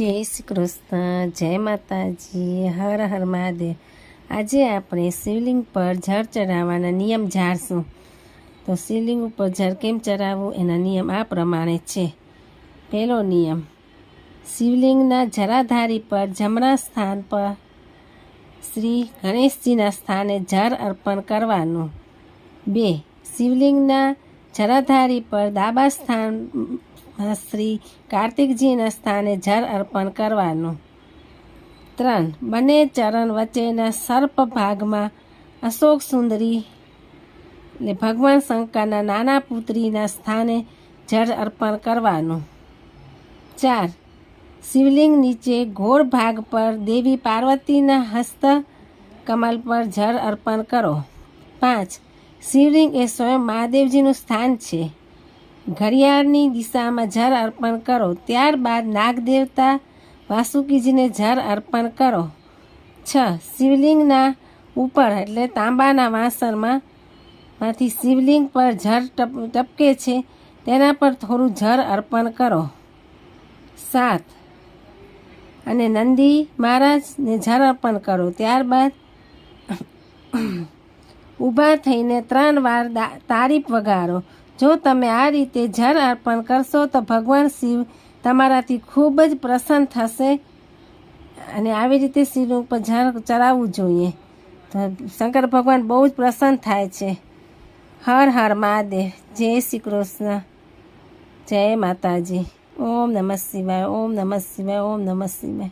જય શ્રી કૃષ્ણ, જય માતાજી, હર હર મહાદેવ। આજે આપણે શિવલિંગ પર જળ ચડાવવાના નિયમ જાણશું। તો શિવલિંગ ઉપર જળ કેમ ચડાવવું એના નિયમ આ પ્રમાણે છે। પહેલો નિયમ, શિવલિંગના જળાધારી પર જમણા સ્થાન પર શ્રી ગણેશજીના સ્થાને જળ અર્પણ કરવાનું। 2. શિવલિંગના જળાધારી પર ડાબા સ્થાન શ્રી કાર્તિકજીના સ્થાને જળ અર્પણ કરવાનું। 3. બંને ચરણ વચ્ચેના સર્પ ભાગમાં અશોક સુંદરી એટલે ભગવાન શંકરના નાના પુત્રીના સ્થાને જળ અર્પણ કરવાનું। 4. શિવલિંગ નીચે ગોળ ભાગ પર દેવી પાર્વતીના હસ્ત કમલ પર જળ અર્પણ કરો। 5. શિવલિંગ એ સ્વયં મહાદેવજીનું સ્થાન છે। ઘડિયાળની દિશામાં જળ અર્પણ કરો, ત્યારબાદ નાગદેવતા વાસુકીજીને જળ અર્પણ કરો। 6. શિવલિંગના ઉપર એટલે તાંબાના વાસણમાંથી શિવલિંગ પર જળ ટપકે છે તેના પર થોડું જળ અર્પણ કરો। 7. અને નંદી મહારાજને જળ અર્પણ કરો, ત્યારબાદ ઊભા થઈને 3 વાર તારીફ વગાડો। જો તમે આ રીતે જળ અર્પણ કરશો તો ભગવાન શિવ તમારાથી ખૂબ જ પ્રસન્ન થશે અને આવી રીતે શિવલિંગ ઉપર જળ ચડાવવું જોઈએ તો શંકર ભગવાન બહુ જ પ્રસન્ન થાય છે। હર હર મહાદેવ, જય શ્રી કૃષ્ણ, જય માતાજી। ઓમ નમઃ શિવાય, ઓમ નમઃ શિવાય, ઓમ નમઃ શિવાય।